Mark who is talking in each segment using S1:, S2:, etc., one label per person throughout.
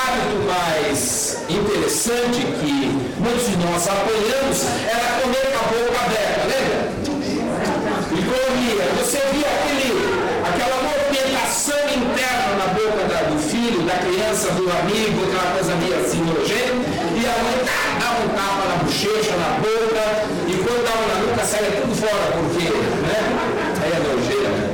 S1: hábito mais interessante que muitos de nós apoiamos era comer com a boca aberta, lembra? E comia. Você via aquela movimentação interna na boca do filho, da criança, do amigo, aquela coisa meio assim nojenta, e a mãe dava um tapa na bochecha, na boca, e quando dava na nuca saia tudo fora, porque, né? Aí é nojeira, né?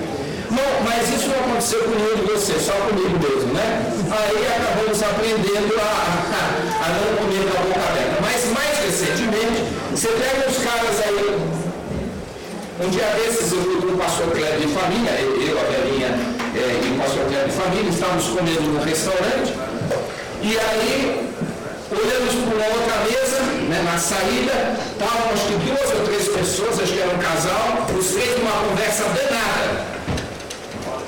S1: Não, mas isso não aconteceu com nenhum de vocês, só comigo mesmo, né? Aí acabamos aprendendo a não comer com a boca aberta. Mas mais recentemente, você pega os caras aí. Um dia desses eu fui para o pastor Cléber de família, eu, a velhinha e o pastor Cléber de família, estávamos comendo num restaurante, e aí olhamos para uma outra mesa, né, na saída, estavam acho que 2 ou 3 pessoas, acho que era um casal, os 3 numa conversa danada.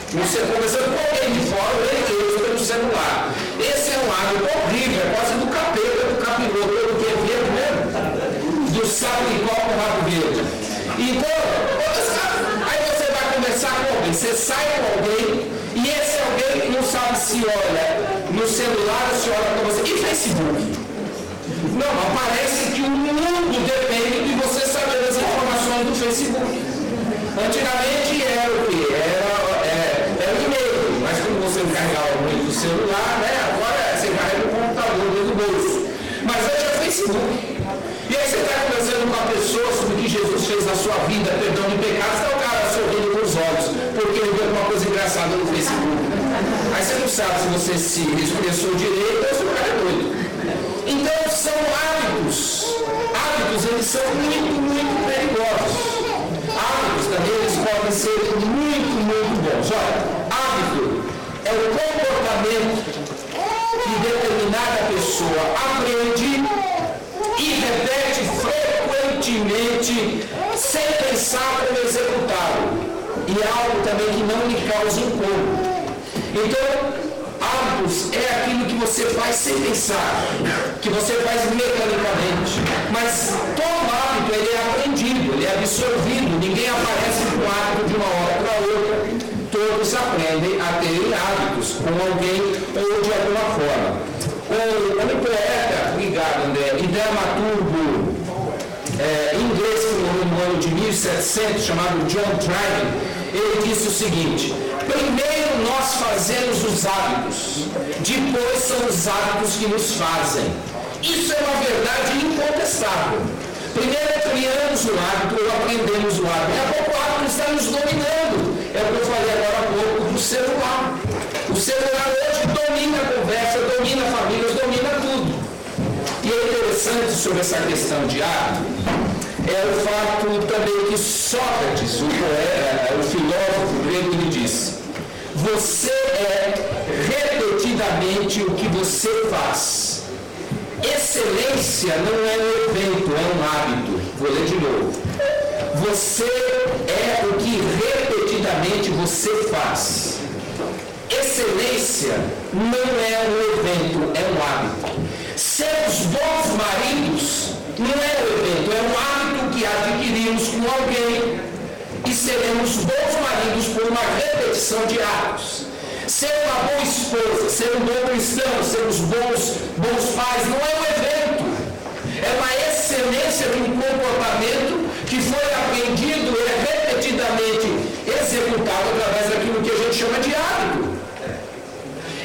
S1: Você conversando com alguém de fora, ele pelo celular. Esse é um hábito horrível, é quase do capeta, do capiroto, do que é verde mesmo, do sapo-igual com o rabo verde. Então, aí você vai conversar com alguém, você sai com alguém, e esse alguém não sabe se olha no celular ou se olha para você. E Facebook? Não, parece que o mundo depende de você saber as informações do Facebook. Antigamente era o quê? Era o e-mail, mas como você não carregava muito o celular, né? Agora você carrega o computador dentro do bolso. Mas hoje é Facebook. E aí você está conversando com a pessoa sobre o que Jesus fez na sua vida, perdão de pecados, está o cara sorrindo com os olhos, porque ele viu alguma coisa engraçada no Facebook. Aí você não sabe se você se expressou direito ou se o cara é doido. Então são hábitos. Hábitos, eles são muito, muito perigosos. Hábitos também, eles podem ser muito, muito bons. Olha, hábito é o comportamento que determinada pessoa aprende e repete frequentemente, sem pensar como executá-lo. E é algo também que não lhe causa incômodo. Então, hábitos é aquilo que você faz sem pensar, que você faz mecanicamente. Mas todo hábito ele é aprendido, ele é absorvido. Ninguém aparece com o hábito de uma hora para outra. Todos aprendem a ter hábitos com alguém ou de alguma forma. Um poeta, ligado, André, e dramaturgo inglês que morreu no ano de 1700, chamado John Dryden, ele disse o seguinte: primeiro nós fazemos os hábitos, depois são os hábitos que nos fazem. Isso é uma verdade incontestável. Primeiro criamos o hábito ou aprendemos o hábito. Daqui a pouco o hábito está nos dominando. É o que eu falei agora há pouco do celular. O celular hoje domina a conversa, domina a família, domina tudo. E é interessante sobre essa questão de hábito, é o fato também que Sócrates, o poeta, o filósofo grego, ele disse: você é repetidamente o que você faz. Excelência não é um evento, é um hábito. Vou ler de novo. Você é o que repetidamente você faz. Excelência não é um evento, é um hábito. Sermos bons maridos não é um evento, é um hábito que adquirimos com alguém. E seremos bons maridos por uma repetição de hábitos. Ser uma boa esposa, ser um bom cristão, sermos bons pais, não é um evento. É uma excelência de um comportamento que foi aprendido e é repetidamente executado através daquilo que a gente chama de hábito.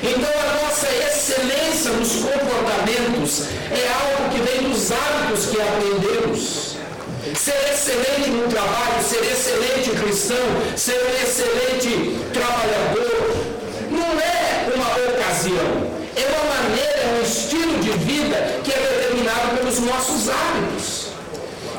S1: Então a nossa excelência nos comportamentos é algo que vem dos hábitos que aprendemos. Ser excelente no trabalho, ser excelente cristão, ser um excelente trabalhador, não é uma ocasião, é uma maneira, é um estilo de vida que é determinado pelos nossos hábitos.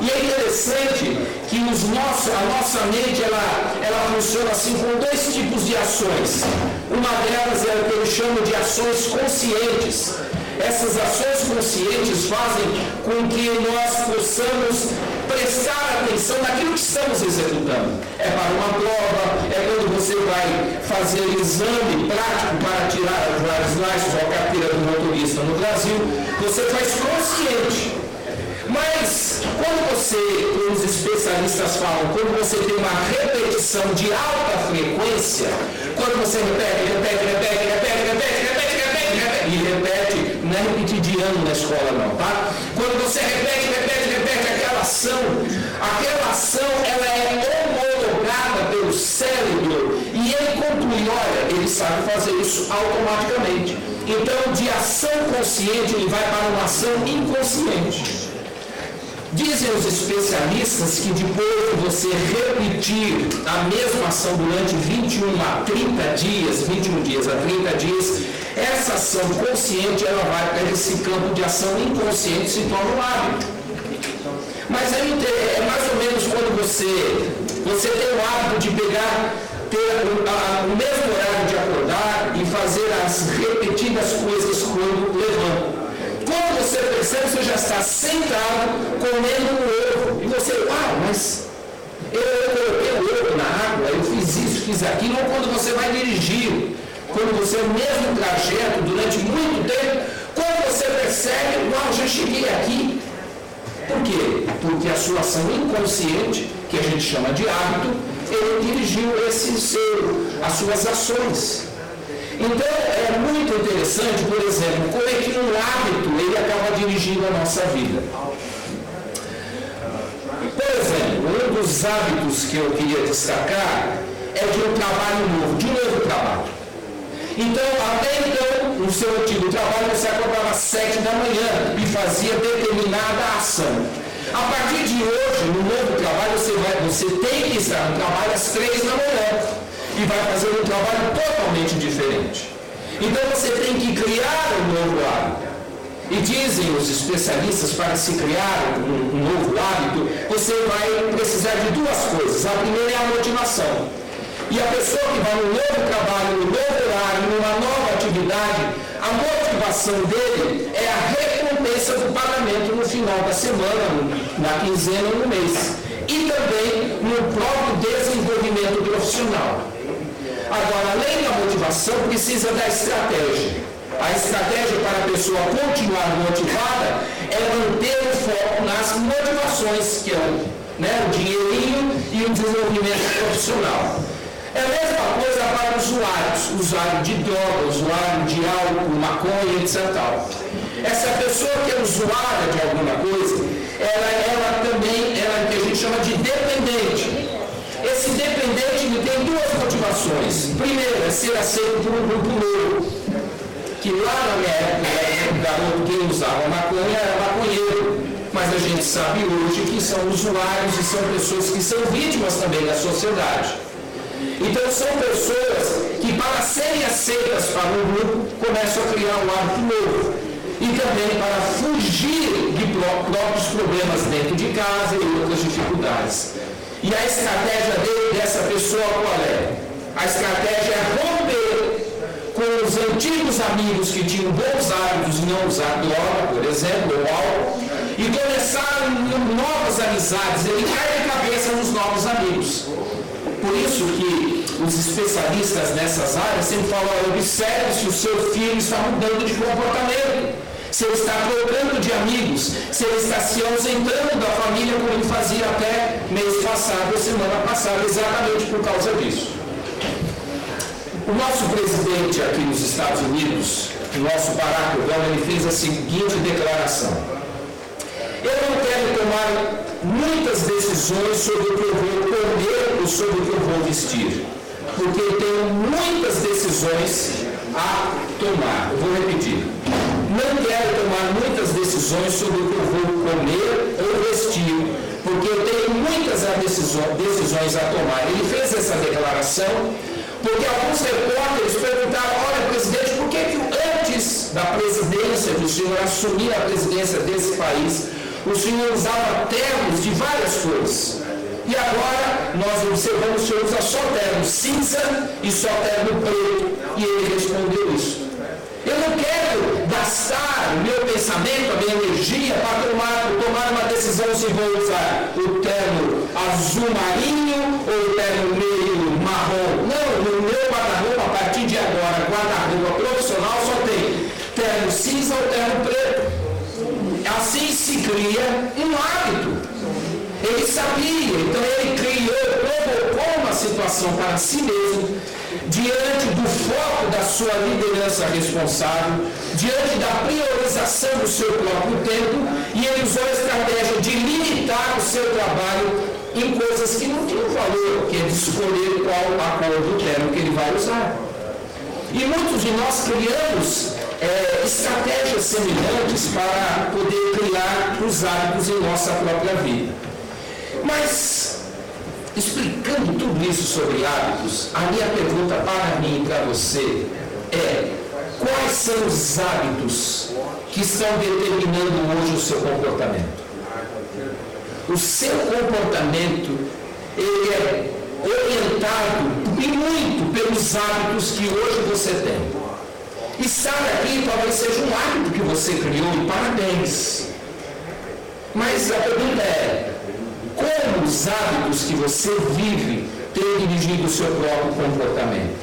S1: E é interessante que a nossa mente ela funciona assim com 2 tipos de ações. Uma delas é o que eu chamo de ações conscientes. Essas ações conscientes fazem com que nós possamos prestar atenção naquilo que estamos executando. É para uma prova, é quando você vai fazer o exame prático para tirar as driver's license ou a carteira do motorista no Brasil, você faz consciente. Mas, quando como os especialistas falam, quando você tem uma repetição de alta frequência, quando você repete, e repete, não é repetir de ano na escola não, tá? Quando você repete aquela ação ela é homologada pelo cérebro e ele conclui, olha, ele sabe fazer isso automaticamente. Então, de ação consciente, ele vai para uma ação inconsciente. Dizem os especialistas que depois de você repetir a mesma ação durante 21 a 30 dias, 21 dias a 30 dias, essa ação consciente ela vai para esse campo de ação inconsciente e se torna um hábito. Mas é mais ou menos quando você tem o hábito de ter o mesmo horário de acordar e fazer as repetidas coisas quando levanta. Quando você percebe, você já está sentado comendo um ovo. E você, mas eu coloquei o ovo na água, eu fiz isso, fiz aquilo. Ou quando você vai dirigir, quando você é o mesmo trajeto durante muito tempo, quando você percebe, já cheguei aqui. Por quê? Porque a sua ação inconsciente, que a gente chama de hábito, ele dirigiu as suas ações. Então, é muito interessante, por exemplo, como é que um hábito ele acaba dirigindo a nossa vida. Por exemplo, um dos hábitos que eu queria destacar é de um trabalho novo, de um novo trabalho. Então, até então, no seu antigo trabalho, você acordava às 7 da manhã e fazia determinada ação. A partir de hoje, no novo trabalho, você tem que estar no trabalho às 3 da manhã e vai fazer um trabalho totalmente diferente. Então, você tem que criar um novo hábito. E dizem os especialistas, para se criar um novo hábito, você vai precisar de duas coisas. A primeira é a motivação. E a pessoa que vai no novo trabalho, no novo horário, numa nova atividade, a motivação dele é a recompensa do pagamento no final da semana, na quinzena ou no mês. E também no próprio desenvolvimento profissional. Agora, além da motivação, precisa da estratégia. A estratégia para a pessoa continuar motivada é manter o foco nas motivações, que é o dinheirinho e o desenvolvimento profissional. É a mesma coisa para usuário de droga, usuário de álcool, maconha, etc. Essa pessoa que é usuária de alguma coisa, ela também é o que a gente chama de dependente. Esse dependente ele tem duas motivações. Primeiro, é ser aceito por um grupo novo. Que lá na minha época, garoto, quem usava maconha era maconheiro. Mas a gente sabe hoje que são usuários e são pessoas que são vítimas também da sociedade. Então são pessoas que, para serem aceitas para um grupo, começam a criar um hábito novo. E também para fugir de próprios problemas dentro de casa e outras dificuldades. E a estratégia dessa pessoa qual é? A estratégia é romper com os antigos amigos que tinham bons hábitos de não usar droga, por exemplo, ou álcool, e começar novas amizades. Ele cai de cabeça nos novos amigos. Por isso que os especialistas nessas áreas sempre falam, observe se o seu filho está mudando de comportamento, se ele está trocando de amigos, se ele está se ausentando da família como ele fazia até mês passado, semana passada, exatamente por causa disso. O nosso presidente aqui nos Estados Unidos, o nosso Barack Obama, ele fez a seguinte declaração: eu não quero tomar muitas decisões sobre o que eu vou comer ou sobre o que eu vou vestir, porque eu tenho muitas decisões a tomar. Eu vou repetir. Não quero tomar muitas decisões sobre o que eu vou comer ou vestir, porque eu tenho muitas decisões a tomar. Ele fez essa declaração porque alguns repórteres perguntaram, olha, presidente, por que antes da presidência do senhor assumir a presidência desse país, o senhor usava ternos de várias cores? E agora nós observamos que o senhor usa só terno cinza e só terno preto. E ele respondeu isso. Eu não quero gastar o meu pensamento, a minha energia para tomar uma decisão se vou usar o terno azul marinho ou o terno meio marrom. Não, no meu guarda-roupa, a partir de agora, guarda-roupa profissional só tem terno cinza ou terno preto. Assim se cria um hábito. Ele sabia, então ele provocou uma situação para si mesmo, diante do foco da sua liderança responsável, diante da priorização do seu próprio tempo, e ele usou a estratégia de limitar o seu trabalho em coisas que não tinham valor, que é de escolher qual acordo que ele vai usar. E muitos de nós criamos estratégias semelhantes para poder criar os hábitos em nossa própria vida. Mas, explicando tudo isso sobre hábitos, a minha pergunta para mim e para você é: quais são os hábitos que estão determinando hoje o seu comportamento? O seu comportamento, ele é orientado e muito pelos hábitos que hoje você tem. Estar aqui talvez seja um hábito que você criou, e parabéns. Mas a pergunta é: como os hábitos que você vive têm dirigido o seu próprio comportamento?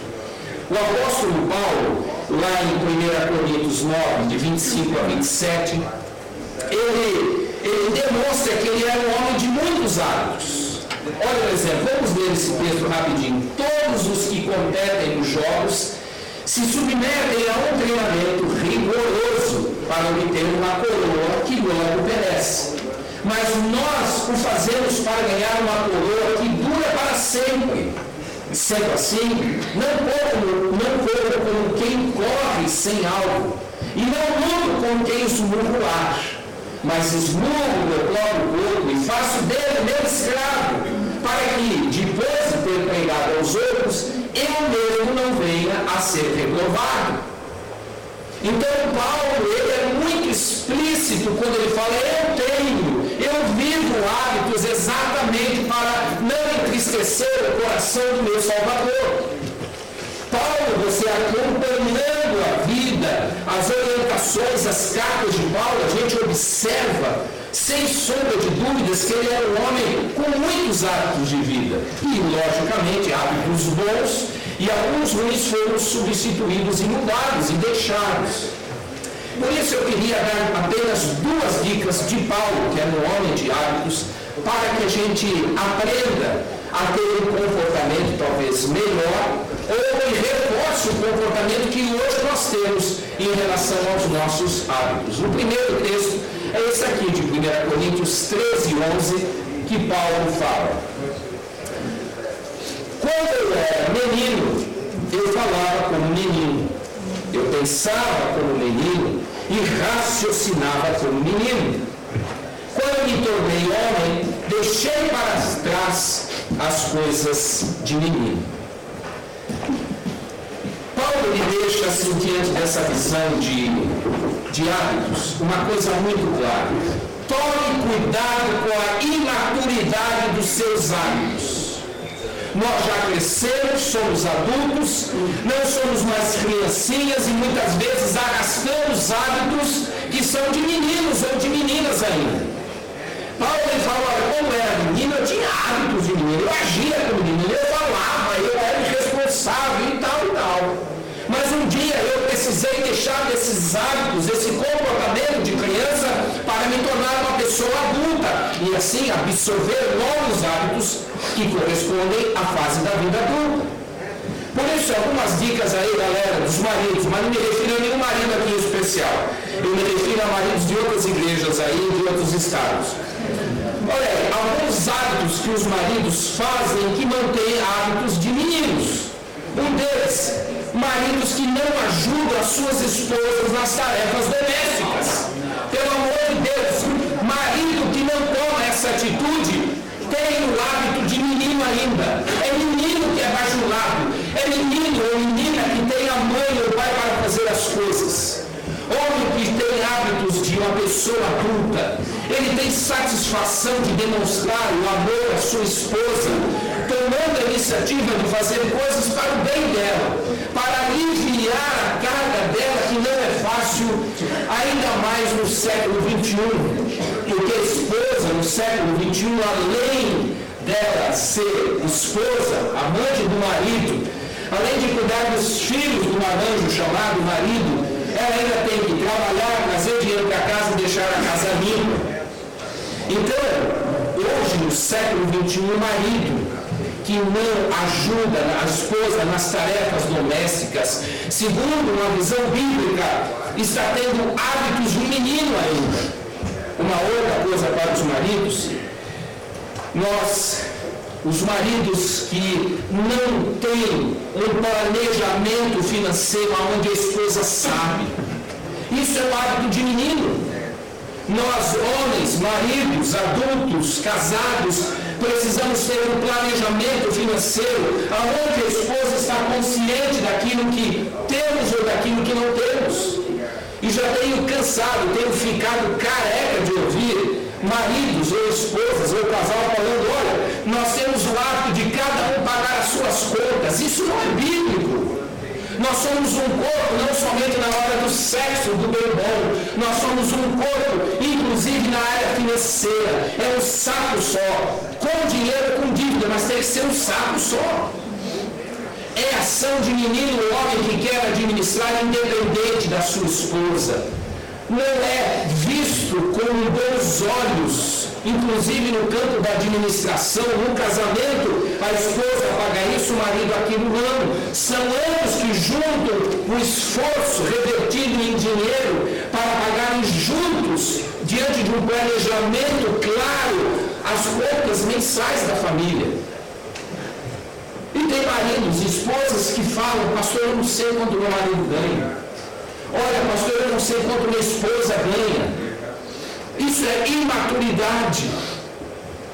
S1: O apóstolo Paulo, lá em 1 Coríntios 9, de 25 a 27, ele demonstra que ele era um homem de muitos hábitos. Olha um exemplo, vamos ler esse texto rapidinho. Todos os que competem nos jogos se submetem a um treinamento rigoroso para obter uma coroa que logo perece. Mas nós o fazemos para ganhar uma coroa que dura para sempre. Sendo assim, não corro como quem corre sem algo, e não luto como quem esmurra o ar, mas esmurro meu próprio corpo e faço dele meu escravo, para que, depois de ter pregado aos outros, eu mesmo não venha a ser reprovado. Então Paulo, ele é muito explícito quando ele fala: eu vivo hábitos exatamente para não entristecer o coração do meu Salvador. Paulo, você acompanhando a vida, as orientações, as cartas de Paulo, a gente observa, sem sombra de dúvidas, que ele era um homem com muitos hábitos de vida. E, logicamente, hábitos bons, e alguns ruins foram substituídos e mudados e deixados. Por isso eu queria dar apenas 2 dicas de Paulo, que era um homem de hábitos, para que a gente aprenda a ter um comportamento talvez melhor, ou que reforce o comportamento que hoje nós temos em relação aos nossos hábitos. O primeiro texto é esse aqui, de 1 Coríntios 13, 11, que Paulo fala: quando eu era menino, eu falava como menino, eu pensava como menino e raciocinava como menino. Quando me tornei homem, deixei para trás as coisas de menino. Paulo me deixa assim, diante dessa visão de hábitos, uma coisa muito clara: tome cuidado com a imaturidade dos seus hábitos. Nós já crescemos, somos adultos, não somos mais criancinhas e muitas vezes arrastamos hábitos que são de meninos ou de meninas ainda. Paulo ele fala: olha, como eu era menino, eu tinha hábitos de menino, eu agia como menino, eu falava, eu era irresponsável e tal. Mas um dia eu precisei deixar desses hábitos, esse comportamento de criança, para me tornar uma pessoa adulta e assim absorver novos hábitos que correspondem à fase da vida adulta. Por isso, algumas dicas aí, galera, dos maridos, mas não me refiro a nenhum marido aqui em especial. Eu me refiro a maridos de outras igrejas aí, de outros estados. Olha aí, alguns hábitos que os maridos fazem que mantêm hábitos de meninos. Um deles, maridos que não ajudam as suas esposas nas tarefas domésticas. Pelo amor de Deus, marido que não toma essa atitude tem o hábito de menino ainda. É menino que é bajulado. É menino ou menina que tem a mãe ou o pai para fazer as coisas. Homem que tem hábitos de uma pessoa adulta, ele tem satisfação de demonstrar o amor à sua esposa, tomando a iniciativa de fazer coisas para o bem dela, para aliviar a carga dela, que não é fácil, ainda mais no século XXI, porque a esposa no século XXI, além dela ser esposa, amante do marido, além de cuidar dos filhos do marmanjo chamado marido, ela ainda tem que trabalhar, trazer dinheiro para casa e deixar a casa limpa. Então, hoje no século XXI, o marido que não ajuda a esposa nas tarefas domésticas, segundo uma visão bíblica, está tendo hábitos de menino ainda. Uma outra coisa para os maridos, os maridos que não têm um planejamento financeiro onde a esposa sabe, isso é um hábito de menino. Nós, homens, maridos, adultos, casados, precisamos ter um planejamento financeiro onde a esposa está consciente daquilo que temos ou daquilo que não temos. E já tenho cansado, tenho ficado careca de ouvir maridos ou esposas ou casal falando: olha, nós temos o hábito de cada um pagar as suas contas. Isso não é bíblico. Nós somos um corpo, não somente na hora do sexo, do bem bom. Nós somos um corpo, inclusive na área financeira. É um saco só. Com dinheiro, com dívida, mas tem que ser um saco só. É ação de menino ou homem que quer administrar independente da sua esposa. Não é visto com bons olhos, inclusive no campo da administração, no casamento, a esposa paga isso, o marido aquilo não. São ambos que juntam o esforço revertido em dinheiro para pagarem juntos, diante de um planejamento claro, as contas mensais da família. E tem maridos e esposas que falam: pastor, eu não sei quanto meu marido ganha. Olha, pastor, eu não sei quanto minha esposa ganha. Isso é imaturidade.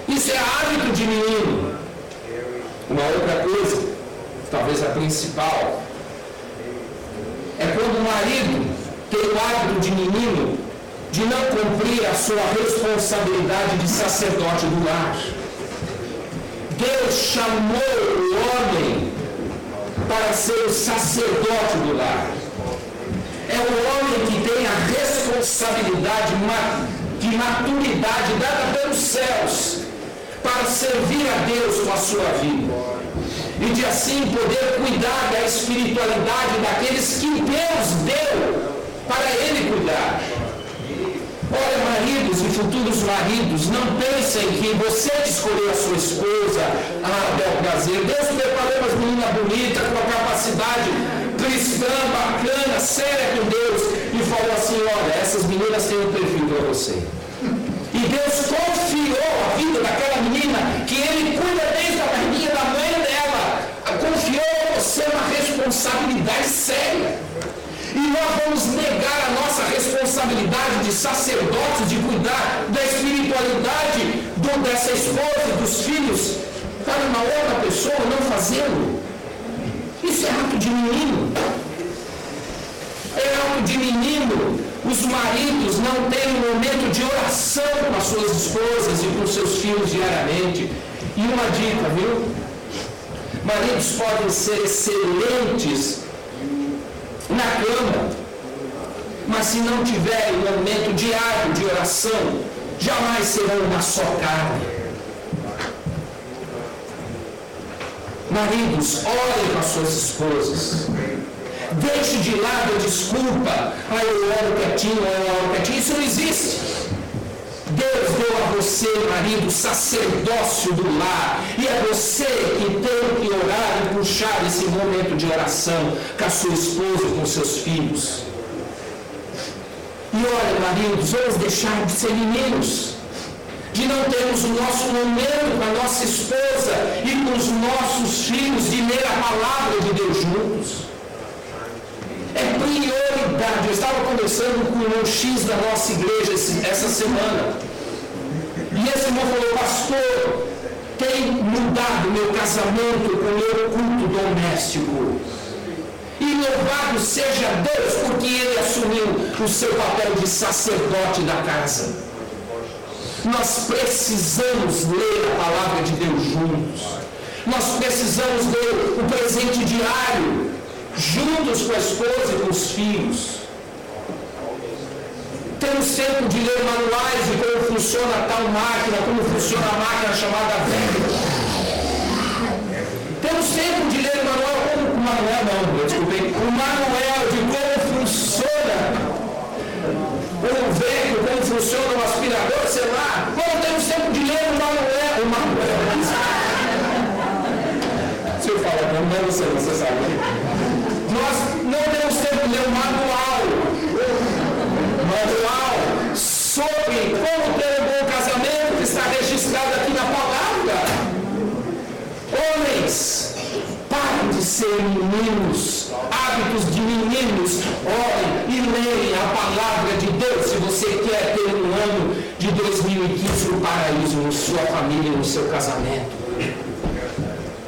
S1: Isso é hábito de menino. Uma outra coisa, talvez a principal, é quando o marido tem o hábito de menino de não cumprir a sua responsabilidade de sacerdote do lar. Deus chamou o homem para ser o sacerdote do lar. É o homem que tem a responsabilidade de maturidade dada pelos céus para servir a Deus com a sua vida. E de assim poder cuidar da espiritualidade daqueles que Deus deu para ele cuidar. Olha, maridos e futuros maridos, não pensem que você escolheu a sua esposa, bel prazer. Deus preparou umas meninas bonitas, com a capacidade cristã, bacana, séria com Deus, e falou assim: olha, essas meninas têm um perfil para você. E Deus confiou a vida daquela menina, que Ele cuida desde a barriguinha da mãe dela, confiou a você uma responsabilidade séria. E nós vamos negar a nossa responsabilidade de sacerdotes, de cuidar da espiritualidade dessa esposa e dos filhos para uma outra pessoa, não fazê-lo. Isso é ato de menino. É ato de menino. Os maridos não têm um momento de oração com as suas esposas e com seus filhos diariamente. E uma dica, viu? Maridos podem ser excelentes na cama, mas se não tiverem um momento diário de oração, jamais serão uma só carne. Maridos, orem com as suas esposas. Deixe de lado a desculpa: eu oro quietinho, eu oro quietinho. Isso não existe. Deus deu a você, marido, sacerdócio do lar, e é você que tem que orar e puxar esse momento de oração com a sua esposa e com seus filhos. E olha, maridos, vamos deixar de ser meninos, de não termos o nosso momento com a nossa esposa e com os nossos filhos, de ler a palavra de Deus juntos. É prioridade. Eu estava conversando com um X da nossa igreja essa semana. E esse irmão falou: pastor, tem mudado meu casamento com o meu culto doméstico. E louvado seja Deus, porque ele assumiu o seu papel de sacerdote da casa. Nós precisamos ler a palavra de Deus juntos. Nós precisamos ler o presente diário juntos com a esposa e com os filhos. Temos tempo de ler manuais de como funciona tal máquina, como funciona a máquina chamada velha. Temos tempo de ler o manual de como funciona o velho, como funciona o aspirador, sei lá. Não temos tempo de ler o manual você, você sabe. Nós não temos tempo de ler um manual sobre como ter um bom casamento, que está registrado aqui na palavra. Homens, parem de ser meninos, hábitos de meninos, orem e leem a palavra de Deus se você quer ter um ano de 2015 no paraíso, na sua família, no seu casamento.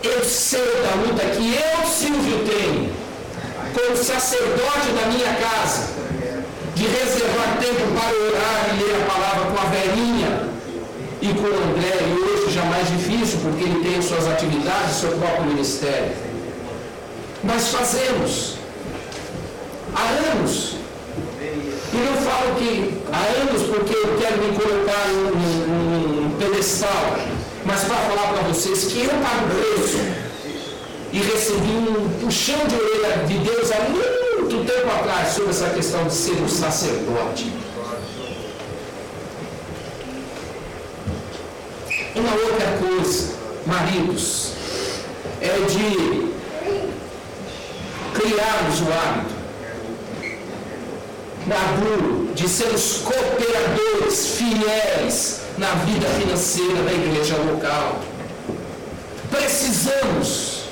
S1: Eu sei da luta que eu, Silvio, tenho como sacerdote da minha casa, de reservar tempo para orar e ler a palavra com a velhinha e com o André, e hoje já mais difícil, porque ele tem suas atividades, seu próprio ministério. Mas fazemos há anos, e não falo que há anos porque eu quero me colocar num pedestal, mas para falar para vocês que eu pago preço e recebi um puxão de orelha de Deus há muito tempo atrás sobre essa questão de ser um sacerdote. Uma outra coisa, maridos, é de criarmos o hábito maduro de sermos cooperadores fiéis na vida financeira da igreja local. Precisamos,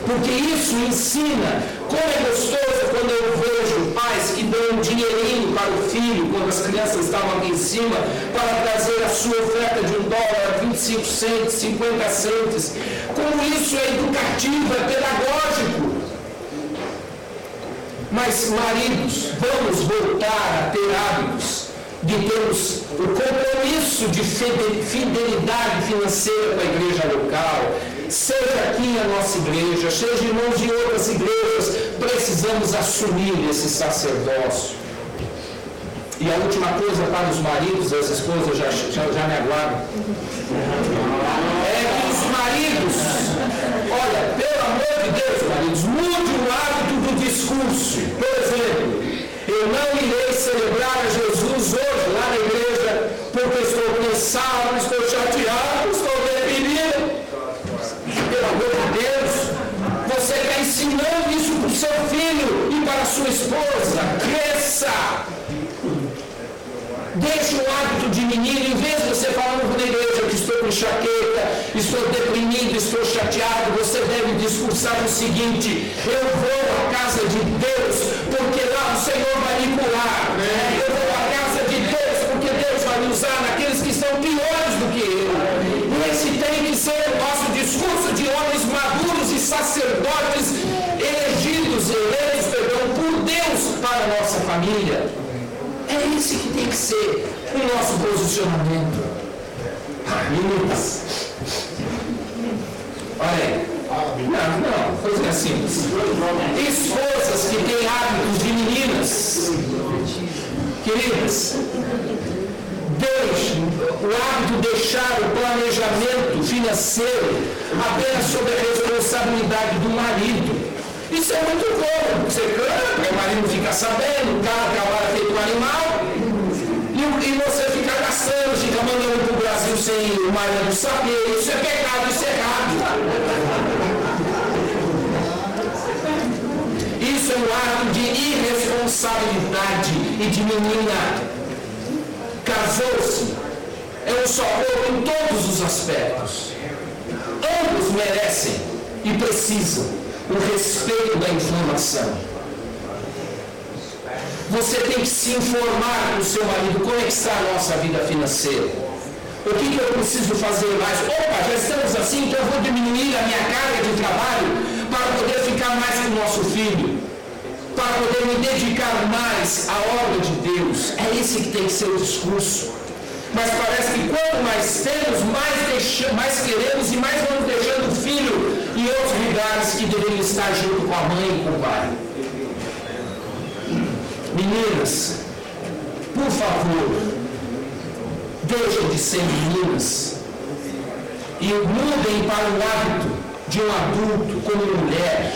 S1: porque isso ensina como é gostoso quando eu vejo pais que dão um dinheirinho para o filho, quando as crianças estavam aqui em cima, para trazer a sua oferta de $1, 25 centes, 50 centes. Como isso é educativo, é pedagógico. Mas, maridos, vamos voltar a ter hábitos de termos o compromisso de fidelidade financeira com a igreja local, seja aqui a nossa igreja, seja irmãos de outras igrejas, precisamos assumir esse sacerdócio. E a última coisa para os maridos, as esposas já me aguardam, é que os maridos, olha, pelo amor de Deus, maridos, mude o hábito do discurso. Por exemplo, eu não irei celebrar a Jesus hoje lá na igreja porque estou cansado, estou chateado, estou deprimido. Pelo amor de Deus, você está ensinando isso para o seu filho e para a sua esposa. Cresça! Deixe o hábito de menino, em vez de você falar na igreja que estou com enxaqueca, estou deprimido, estou chateado, você deve discursar o seguinte: eu vou à casa de Deus, porque lá o Senhor vai me curar. Eu vou à casa de Deus, porque Deus vai me usar naqueles que estão piores do que eu. Esse tem que ser o nosso discurso de homens maduros e sacerdotes eleitos por Deus para a nossa família. É esse que tem que ser o nosso posicionamento. Meninas, olha aí. Não, coisa simples. Esposas que têm hábitos de meninas, queridas, deixe o hábito de deixar o planejamento financeiro apenas sob a responsabilidade do marido. Isso é muito bom. Você canta, o marido fica sabendo, o cara trabalha feito um animal, e você fica gastando, fica mandando para o Brasil sem o marido saber. Isso é pecado, isso é errado. Isso é um ato de irresponsabilidade e de menina. Casou-se, é um só corpo em todos os aspectos. Ambos merecem e precisam o respeito da informação. Você tem que se informar com o seu marido como é que está a nossa vida financeira. O que eu preciso fazer mais? Opa, já estamos assim, então eu vou diminuir a minha carga de trabalho para poder ficar mais com o nosso filho, para poder me dedicar mais à obra de Deus. É esse que tem que ser o discurso. Mas parece que quanto mais temos, mais queremos e mais vamos deixando o filho em outros lugares que deveriam estar junto com a mãe e com o pai. Meninas, por favor, deixem de ser meninas e mudem para o hábito de um adulto como mulher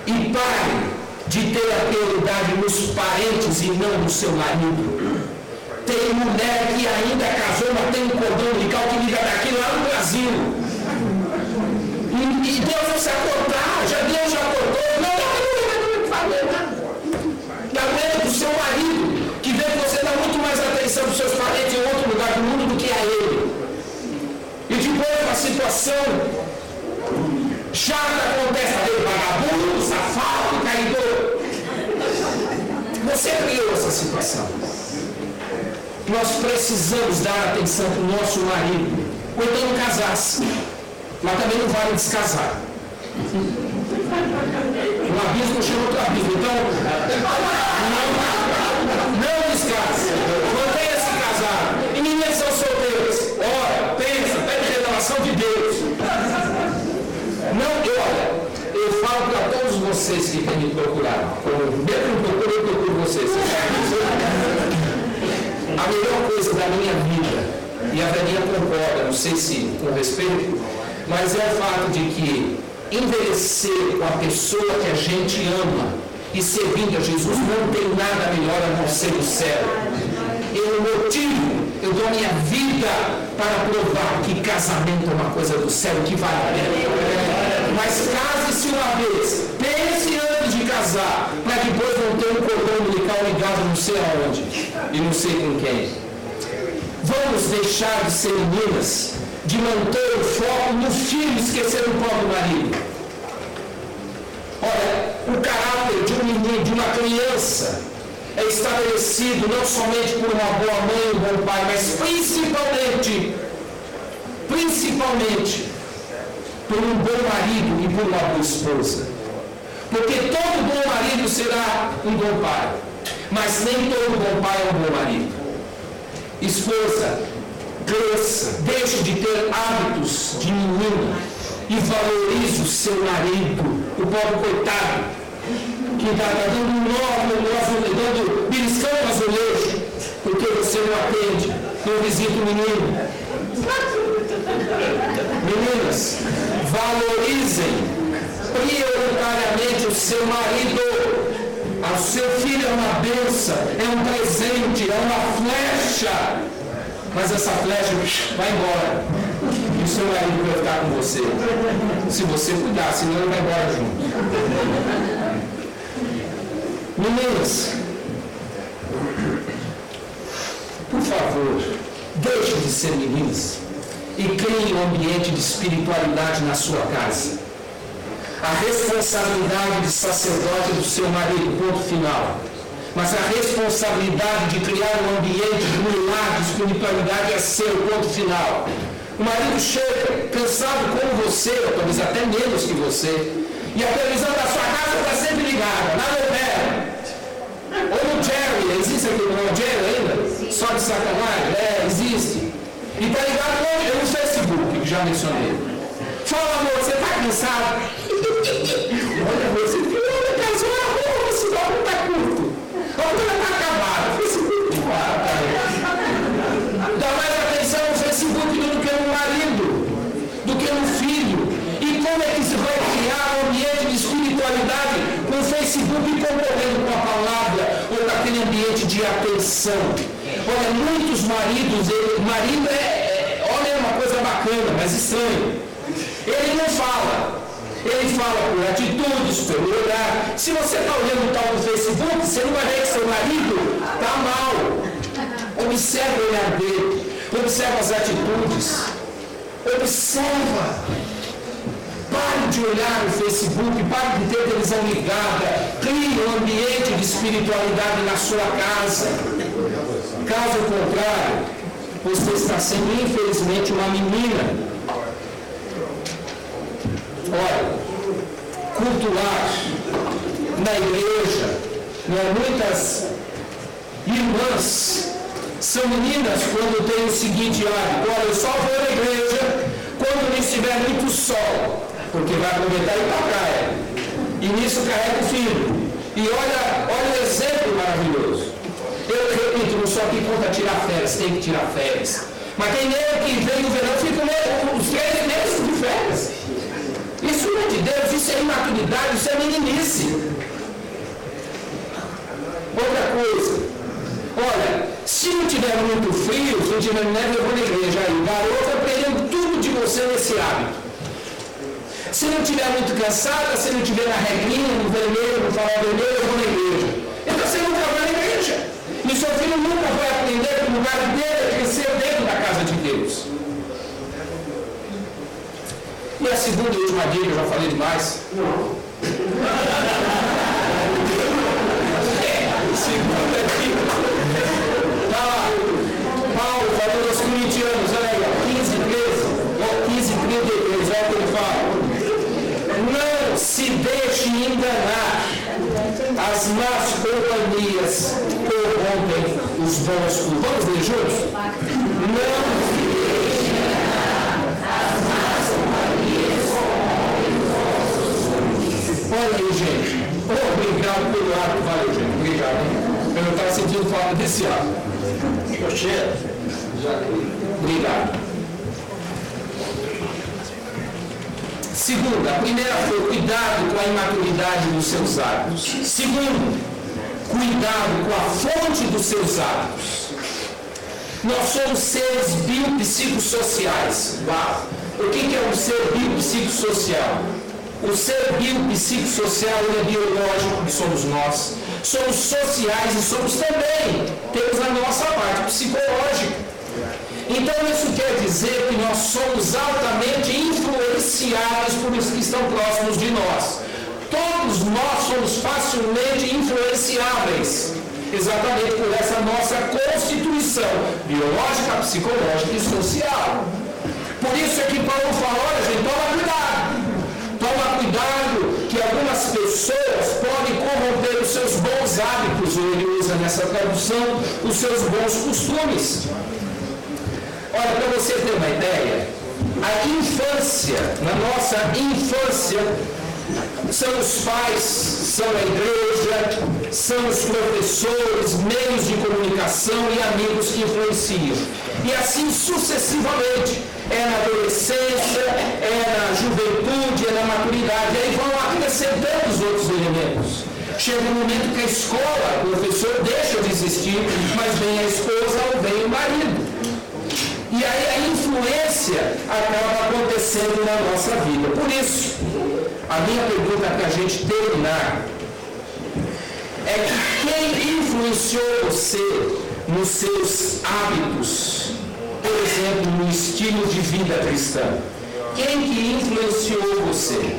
S1: e parem de ter a prioridade nos parentes e não no seu marido. Tem mulher que ainda casou, mas tem um cordão umbilical que liga daqui lá no Brasil. E Deus não se acordar, já atenção dos seus parentes em outro lugar do mundo do que a ele. E depois uma situação chata acontece a ele, vagabundo, safado, traidor. Você criou essa situação. Nós precisamos dar atenção para o nosso marido, ou então não casar-se. Mas também não vale descasar. Um abismo chama outro abismo. Então, não descase. Mantenha-se casado. E meninas são solteiras. Ora, pensa, pede revelação de Deus. Não, eu falo para todos vocês que têm me procurado. Mesmo que eu procuro vocês. A melhor coisa da minha vida, e a Velhinha concorda, não sei se com respeito, mas é o fato de que envelhecer com a pessoa que a gente ama e servindo a Jesus não tem nada melhor a não ser o céu. Eu dou minha vida para provar que casamento é uma coisa do céu que vale a pena. Mas case-se uma vez, pense antes de casar, para depois não ter um cordão umbilical ligado não sei aonde e não sei com quem. Vamos deixar de ser meninas, de manter o foco no filho e esquecer o próprio marido. Olha, o caráter de um menino, de uma criança, é estabelecido não somente por uma boa mãe e um bom pai, mas principalmente por um bom marido e por uma boa esposa. Porque todo bom marido será um bom pai, mas nem todo bom pai é um bom marido. Esposa, cresça, deixe de ter hábitos de menina e valorize o seu marido, o pobre coitado, que está dando beliscando o azulejo, porque você não atende, não visita o menino. Meninas, valorizem prioritariamente o seu marido. O seu filho é uma bênção, é um presente, é uma flecha. Mas essa flecha vai embora. E o seu marido vai ficar com você. Se você cuidar, senão ele vai embora junto. Meninas, por favor, deixe de ser meninas e crie um ambiente de espiritualidade na sua casa. A responsabilidade de sacerdote do seu marido, ponto final. Mas a responsabilidade de criar um ambiente de milagre, de espiritualidade é seu, ponto final. O marido chega cansado como você, ou talvez até menos que você, e a televisão da sua casa está sempre ligada, na novela. Ou no Jerry, existe aquele nome Jerry ainda? Só de sacanagem? Existe. E está ligado no Facebook, que já mencionei. Fala, amor, você está cansado? Olha, você fica casou na rua, o sinal não está curto. A coisa está acabada. O Facebook dá mais atenção no Facebook do que no marido, do que no filho. E como é que se vai criar um ambiente de espiritualidade com o Facebook concorrendo com a palavra ou com aquele ambiente de atenção? Olha, muitos marido olha, é uma coisa bacana, mas estranho. Ele não fala. Ele fala por atitudes, pelo olhar. Se você está olhando o tal no Facebook, você não vai ver que seu marido está mal. Observa o olhar dele. Observa as atitudes. Observa. Pare de olhar no Facebook, pare de ter televisão ligada. Crie um ambiente de espiritualidade na sua casa. Caso contrário, você está sendo, infelizmente, uma menina. Olha, cultuar na igreja, muitas irmãs são meninas quando tem o seguinte hábito: olha, eu só vou na igreja quando não estiver muito sol, porque vai aproveitar e ir para a praia. E nisso carrega o filho. E olha o exemplo maravilhoso. Eu repito, não sou aqui contra tirar férias, tem que tirar férias. Mas tem nego que vem no verão, fica os 3 meses de férias. Isso não é de Deus, isso é imaturidade, isso é meninice. Outra coisa, olha, se não tiver muito frio, se não tiver neve, eu vou na igreja. Aí, o garoto aprendendo tudo de você nesse hábito. Se não tiver muito cansada, se não tiver na regrinha, no vermelho, no farol vermelho, eu vou na igreja. Então você nunca vai na igreja. E E seu filho nunca vai aprender que o lugar dele é crescer dentro da casa de Deus. E a segunda e última dica, eu já falei demais. Segunda dica. Paulo falou aos Corintianos, olha aí, 15:33, olha o que ele fala. Não se deixe enganar, as más companhias corrompem os bons frutos. Vamos ler juntos? Não se deixe enganar, as más companhias corrompem os bons frutos. Olha aí, gente. Obrigado pelo ato, valeu, gente. Obrigado. Eu não estava sentindo falta desse ato. Obrigado. Segunda, a primeira foi cuidado com a imaturidade dos seus hábitos. Segundo, cuidado com a fonte dos seus hábitos. Nós somos seres biopsicossociais. Uau! O que é um ser biopsicossocial? O ser biopsicossocial é biológico, que somos nós. Somos sociais e somos também, temos a nossa parte psicológica. Então isso quer dizer que nós somos altamente influenciáveis por os que estão próximos de nós. Todos nós somos facilmente influenciáveis, exatamente por essa nossa constituição biológica, psicológica e social. Por isso é que Paulo fala, olha gente, toma cuidado. Toma cuidado que algumas pessoas podem corromper os seus bons hábitos, ou ele usa nessa tradução, os seus bons costumes. Olha, para você ter uma ideia, a infância, na nossa infância, são os pais, são a igreja, são os professores, meios de comunicação e amigos que influenciam. E assim sucessivamente. É na adolescência, é na juventude, é na maturidade. Aí vão acrescentando os outros elementos. Chega um momento que a escola, o professor deixa de existir, mas vem a esposa ou vem o marido. E aí a influência acaba acontecendo na nossa vida. Por isso, a minha pergunta para a gente terminar é que quem influenciou você nos seus hábitos, por exemplo, no estilo de vida cristã? Quem que influenciou você?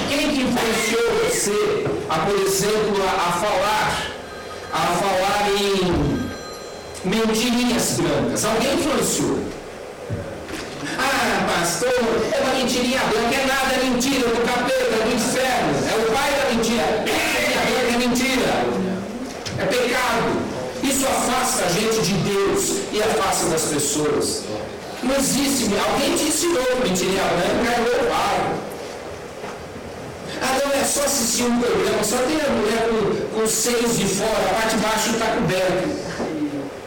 S1: Quem que influenciou você, por exemplo, a falar em mentirinhas brancas? Alguém influenciou? Ah, pastor, é uma mentirinha branca, é nada, é mentira, do capeta, do inferno, é o pai da mentira, é mentira, é pecado. Isso afasta a gente de Deus e afasta das pessoas. Não existe, alguém te ensinou que mentirinha branca é louvável. Ah, não, é só assistir um programa, só tem a mulher com os seios de fora, a parte de baixo está coberta.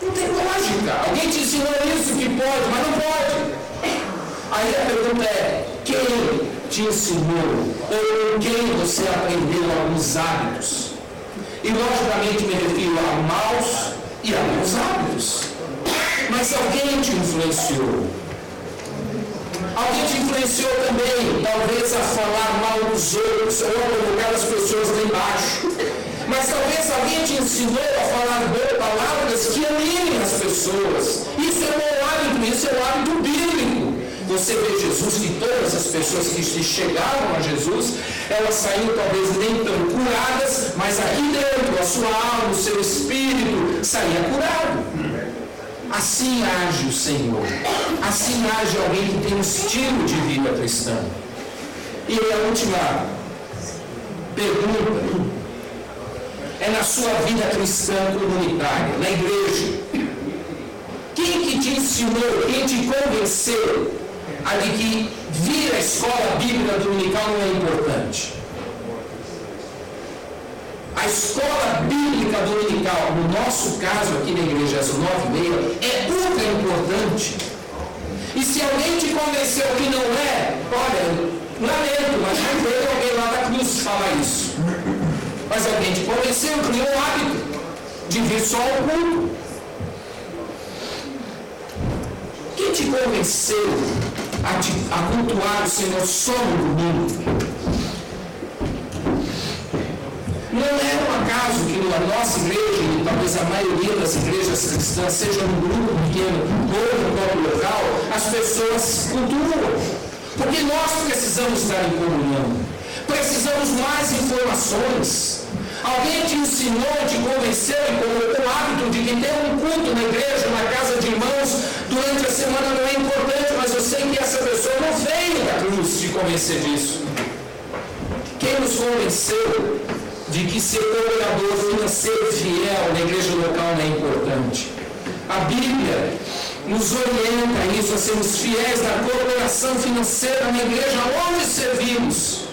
S1: Não tem lógica. Alguém te ensinou isso que pode, mas não pode. Aí a pergunta é, quem te ensinou? Ou com quem você aprendeu alguns hábitos? E logicamente me refiro a maus e a bons hábitos. Mas alguém te influenciou. Alguém te influenciou também, talvez a falar mal dos outros, ou a colocar as pessoas lá embaixo. Mas talvez alguém te ensinou a falar palavras que animem as pessoas. Isso é um hábito, isso é um hábito bíblico. Você vê Jesus, que todas as pessoas que chegaram a Jesus, elas saíram talvez nem tão curadas, mas aqui dentro, a sua alma, o seu espírito, saía curado. Assim age o Senhor. Assim age alguém que tem um estilo de vida cristã. E a última pergunta é na sua vida cristã comunitária, na igreja. Quem que te ensinou, quem te convenceu a de que vir à escola bíblica dominical não é importante? A escola bíblica dominical, no nosso caso aqui na igreja às 9h30, é ultra importante. E se alguém te convenceu que não é, olha, lamento, mas não veio alguém lá da cruz falar isso. Mas alguém te convenceu, criou o hábito de vir só ao culto. Quem te convenceu a cultuar o Senhor só no domingo? Não era uma casa acaso que na nossa igreja, e talvez a maioria das igrejas cristãs, seja num grupo pequeno ou no próprio local, as pessoas cultuam. Porque nós precisamos estar em comunhão. Precisamos mais informações. Alguém te ensinou, te convenceu e colocou o hábito de que ter um culto na igreja, na casa de irmãos, durante a semana não é importante, mas eu sei que essa pessoa não veio da cruz te convencer disso. Quem nos convenceu de que ser cooperador financeiro fiel na igreja local não é importante? A Bíblia nos orienta a isso, a sermos fiéis na cooperação financeira na igreja onde servimos.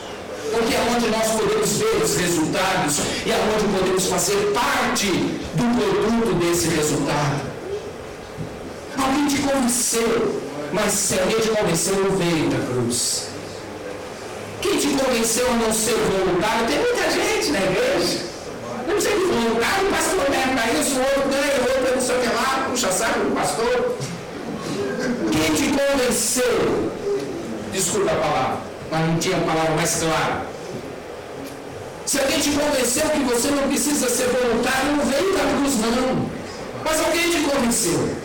S1: Porque é onde nós podemos ver os resultados e é onde podemos fazer parte do produto desse resultado. Alguém te convenceu, mas se alguém te convenceu, não veio da cruz. Quem te convenceu a não ser voluntário? Tem muita gente na igreja. Não sei que voluntário, o pastor leva isso, o outro ganha, o outro não sei o que lá, puxa saco do pastor. Quem te convenceu? Desculpa a palavra, mas não tinha a palavra mais clara. Se alguém te convenceu que você não precisa ser voluntário, não veio da cruz, não. Mas alguém te convenceu.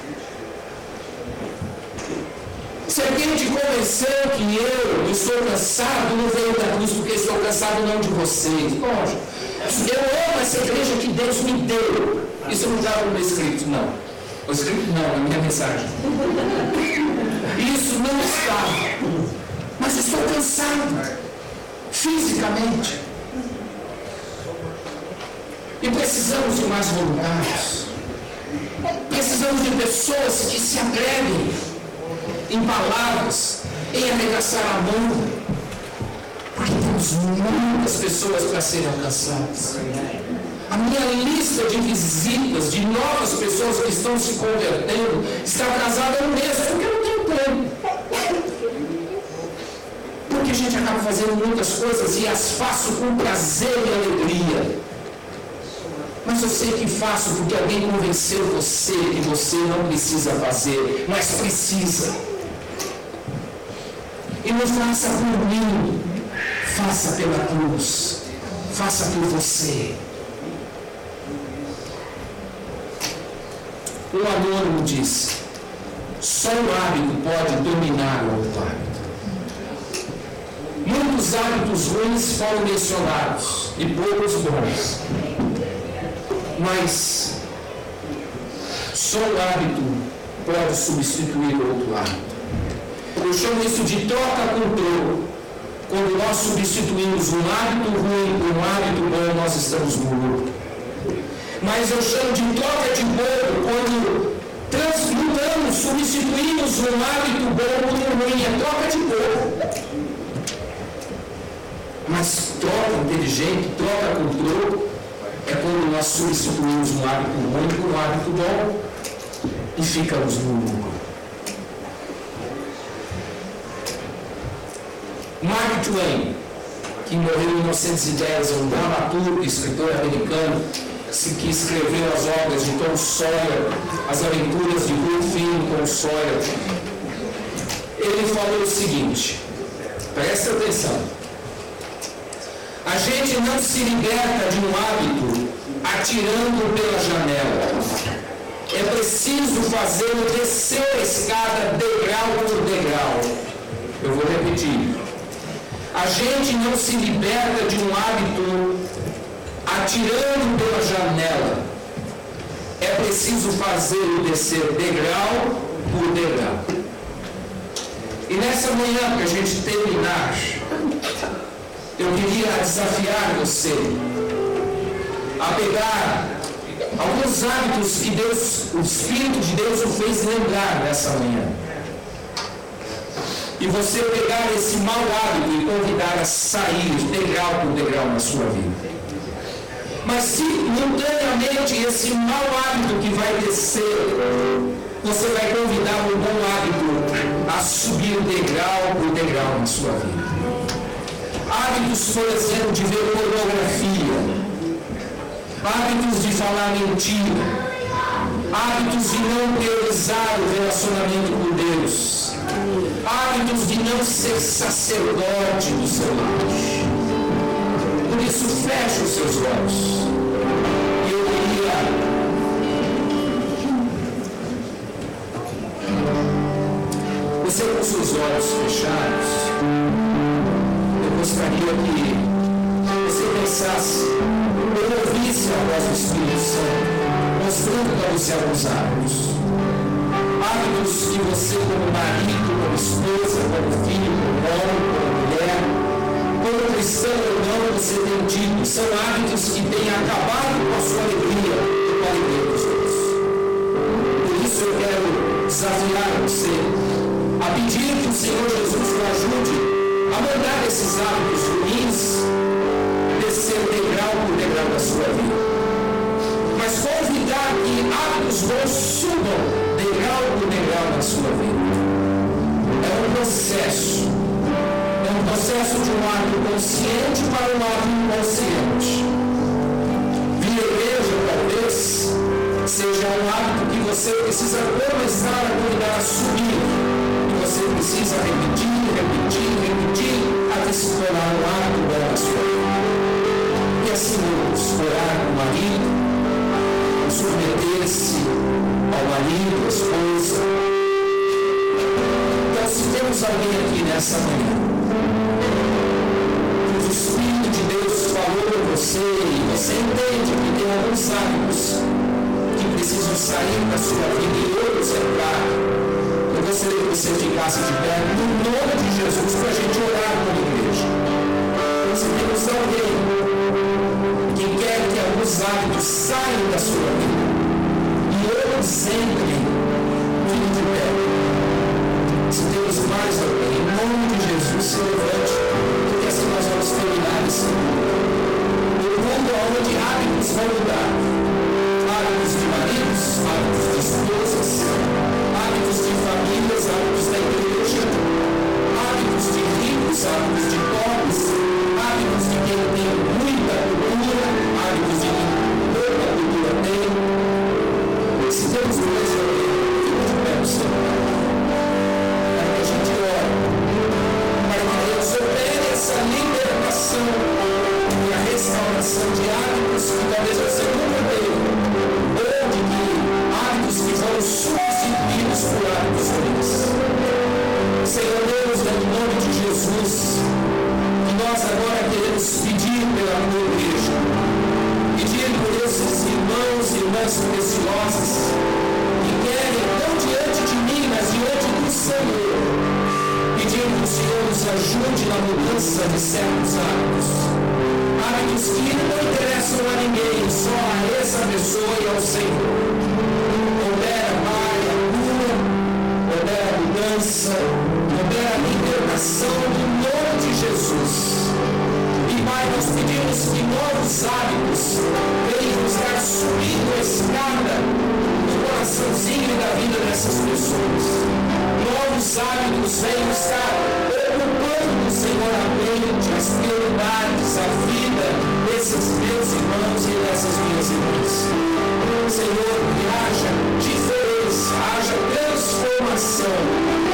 S1: Se alguém te convenceu que eu estou cansado, não veio da cruz, porque estou cansado não de vocês. Poxa, eu amo essa igreja que Deus me deu. Isso não estava no meu escrito, não. O escrito não, na minha mensagem. Isso não está. Mas estou cansado, fisicamente. E precisamos de mais voluntários. Precisamos de pessoas que se agreguem em palavras, em arregaçar a mão. Porque temos muitas pessoas para serem alcançadas. A minha lista de visitas de novas pessoas que estão se convertendo está atrasada um mês, porque eu não tenho tempo. Porque a gente acaba fazendo muitas coisas e as faço com prazer e alegria. Mas eu sei que faço porque alguém convenceu você que você não precisa fazer, mas precisa. E não faça por mim, faça pela cruz, faça por você. Um anônimo disse: só o hábito pode dominar o outro hábito. Muitos hábitos ruins foram mencionados e poucos bons. Mas só o hábito pode substituir o outro hábito. Eu chamo isso de troca com troco. Quando nós substituímos um hábito ruim por um hábito bom, nós estamos no lucro. Mas eu chamo de troca de bolo quando transmutamos, substituímos um hábito bom por um ruim. É troca de bolo. Mas troca inteligente, troca com troco, é quando nós substituímos um hábito ruim por um hábito bom e ficamos no lucro. Mark Twain, que morreu em 1910, é um dramaturgo, escritor americano, que escreveu as obras de Tom Sawyer, as aventuras de Huck Finn e Tom Sawyer. Ele falou o seguinte, presta atenção. A gente não se liberta de um hábito atirando pela janela. É preciso fazê-lo descer a escada degrau por degrau. Eu vou repetir. A gente não se liberta de um hábito atirando pela janela. É preciso fazê-lo descer degrau por degrau. E nessa manhã, para a gente terminar, eu queria desafiar você a pegar alguns hábitos que Deus, o Espírito de Deus o fez lembrar nessa manhã. E você pegar esse mau hábito e convidar a sair degrau por degrau na sua vida. Mas simultaneamente esse mau hábito que vai descer, você vai convidar um bom hábito a subir degrau por degrau na sua vida. Hábitos, por exemplo, de ver pornografia, hábitos de falar mentira, hábitos de não priorizar o relacionamento com Deus, hábitos de não ser sacerdote do seu lar. Por isso, feche os seus olhos. Você com seus olhos fechados, eu gostaria que você pensasse, ou ouvisse a voz do Espírito Santo, mostrando para você alguns hábitos. Hábitos que você, como marido, como esposa, como filho, como homem, como mulher, como cristão ou não, você tem tido. São hábitos que têm acabado com a sua alegria e com a alegria dos outros. Por isso eu quero desafiar você a pedir que o Senhor Jesus o ajude a mandar esses hábitos ruins descer degrau por degrau da sua vida. Mas convidar que hábitos bons subam degrau por degrau na sua vida. É um processo de um hábito consciente para um hábito inconsciente. Vir à igreja, talvez, seja um hábito que você precisa começar a cuidar, a subir. E você precisa repetir, até se tornar um hábito bom na sua vida. E assim, orar com o marido, submeter-se ao marido, à esposa. Então, se temos alguém aqui nessa manhã, que o Espírito de Deus falou com você e você entende que tem alguns hábitos que precisam sair da sua vida e outros entrar, eu gostaria que você ficasse de pé no nome de Jesus para a gente orar como igreja. Se temos alguém que quer que alguns hábitos saiam da sua vida e outros entrem, fique de pé. Se temos mais alguém, em nome de Jesus, se levante, porque assim nós vamos terminar esse mundo. O mundo onde hábitos vão mudar. Hábitos de maridos, hábitos de esposas, hábitos de famílias, hábitos da igreja, hábitos de ricos, hábitos de pobres, hábitos de quem tem muita cultura, hábitos de quem pouca cultura tem. Se temos dois alguém, fique de pé no Senhor. Para que a gente ore, para que Deus opere essa libertação e a restauração de hábitos que talvez você nunca teve, ou de que hábitos que foram substituídos por hábitos ruins. Senhor Deus, em nome de Jesus, que nós agora queremos pedir pela tua igreja, pedir por esses irmãos e irmãs preciosas que querem, não diante de mim, mas diante do Senhor, pedir que o Senhor nos ajude na mudança de certos hábitos. Hábitos que não interessam a ninguém, só a essa pessoa e ao Senhor. Opera, Pai, a cura, opera a mudança, opera a libertação no nome de Jesus. E Pai, nós pedimos que novos hábitos venham estar subindo a escada do coraçãozinho da vida dessas pessoas. Novos hábitos venham estar ocupando, Senhor, a mente, as prioridades, a vida desses meus irmãos e dessas minhas irmãs. Senhor, que haja diferença, haja transformação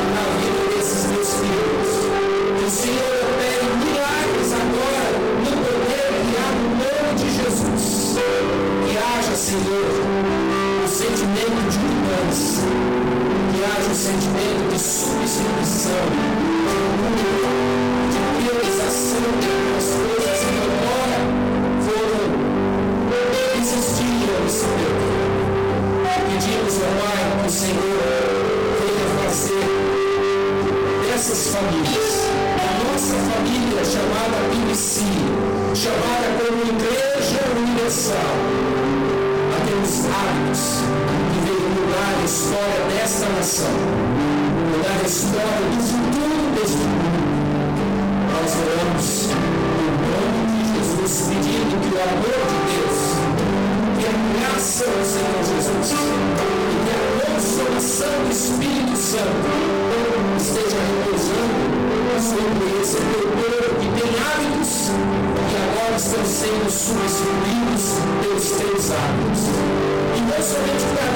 S1: na vida desses meus filhos. Que o Senhor opere milagres agora no poder que há no nome de Jesus. Que haja, Senhor, o sentimento de mudança. Que haja o sentimento de substituição, de priorização das coisas que agora foram existindo nesse tempo. Pedimos, ó Pai, que o Senhor venha fazer dessas famílias, da nossa família chamada PBC, chamada como Igreja Universal, a ter os hábitos que venham mudar a história desta nação, mudar a história do futuro deste mundo. Nós oramos no nome de Jesus, pedindo que o amor de Deus, que a graça do Senhor Jesus e que a consolação do Espírito Santo esteja repousando sobre esse teu povo que tem hábitos que agora estão sendo substituídos pelos teus hábitos. E não somente para